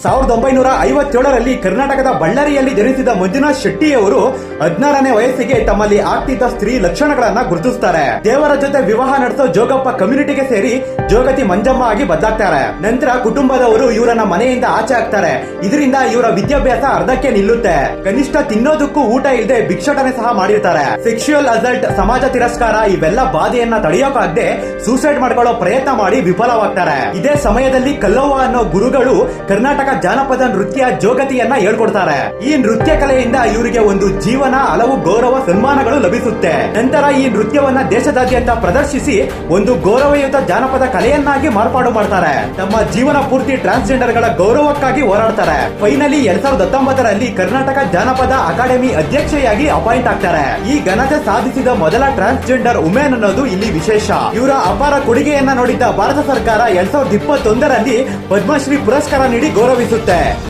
1957ರಲ್ಲಿ ಕರ್ನಾಟಕದ ಬಳ್ಳಾರಿಯಲ್ಲಿ ಜನಿಸಿದ ಮಂಜುನಾಥ್ ಶೆಟ್ಟಿಯವರು 16ನೇ ವಯಸ್ಸಿಗೆ ತಮ್ಮಲ್ಲಿ ಆಗ್ತಿದ್ದ ಸ್ತ್ರೀ ಲಕ್ಷಣಗಳನ್ನ ಗುರುತಿಸುತ್ತಾರೆ. ದೇವರ ಜೊತೆ ವಿವಾಹ ನಡೆಸೋ ಜೋಗಪ್ಪ ಕಮ್ಯುನಿಟಿಗೆ ಸೇರಿ ಜೋಗತಿ ಮಂಜಮ್ಮ ಆಗಿ ಬದಲಾಗ್ತಾರೆ. ನಂತರ ಕುಟುಂಬದವರು ಇವರನ್ನ ಮನೆಯಿಂದ ಆಚೆ ಹಾಕ್ತಾರೆ. ಇದರಿಂದ ಇವರ ವಿದ್ಯಾಭ್ಯಾಸ ಅರ್ಧಕ್ಕೆ ನಿಲ್ಲುತ್ತೆ. ಕನಿಷ್ಠ ತಿನ್ನೋದಕ್ಕೂ ಊಟ ಇಲ್ಲದೆ ಭಿಕ್ಷಾಟನೆ ಸಹ ಮಾಡಿರ್ತಾರೆ. ಸೆಕ್ಸುಯಲ್ ಅಸಲ್ಟ್, ಸಮಾಜ ತಿರಸ್ಕಾರ ಇವೆಲ್ಲ ಬಾಧೆಯನ್ನ ತಡೆಯೋಕಾಗದೆ ಸೂಸೈಡ್ ಮಾಡ್ಕೊಳ್ಳೋ ಪ್ರಯತ್ನ ಮಾಡಿ ವಿಫಲವಾಗ್ತಾರೆ. ಇದೇ ಸಮಯದಲ್ಲಿ ಕಲ್ಲವ್ವ ಅನ್ನೋ ಗುರುಗಳು ಕರ್ನಾಟಕ ಜಾನಪದ ನೃತ್ಯ ಜೋಗತಿಯನ್ನ ಹೇಳ್ಕೊಡ್ತಾರೆ. ಈ ನೃತ್ಯ ಕಲೆಯಿಂದ ಇವರಿಗೆ ಒಂದು ಜೀವನ, ಹಲವು ಗೌರವ ಸನ್ಮಾನಗಳು ಲಭಿಸುತ್ತೆ. ನಂತರ ಈ ನೃತ್ಯವನ್ನ ದೇಶದಾದ್ಯಂತ ಪ್ರದರ್ಶಿಸಿ ಒಂದು ಗೌರವಯುತ ಜಾನಪದ ಕಲೆಯನ್ನಾಗಿ ಮಾರ್ಪಾಡು ಮಾಡ್ತಾರೆ. ತಮ್ಮ ಜೀವನ ಪೂರ್ತಿ ಟ್ರಾನ್ಸ್ಜೆಂಡರ್ ಗಳ ಗೌರವಕ್ಕಾಗಿ ಹೋರಾಡ್ತಾರೆ. ಫೈನಲಿ 2019ರಲ್ಲಿ ಕರ್ನಾಟಕ ಜಾನಪದ ಅಕಾಡೆಮಿ ಅಧ್ಯಕ್ಷೆಯಾಗಿ ಅಪಾಯಿಂಟ್ ಆಗ್ತಾರೆ. ಈ ಘನತೆ ಸಾಧಿಸಿದ ಮೊದಲ ಟ್ರಾನ್ಸ್ಜೆಂಡರ್ ವುಮೆನ್ ಅನ್ನೋದು ಇಲ್ಲಿ ವಿಶೇಷ. ಇವರ ಅಪಾರ ಕೊಡುಗೆಯನ್ನ ನೋಡಿದ್ದ ಭಾರತ ಸರ್ಕಾರ 2021ರಲ್ಲಿ ಪದ್ಮಶ್ರೀ ಪುರಸ್ಕಾರ ನೀಡಿ ಗೌರವಿಸುತ್ತೆ.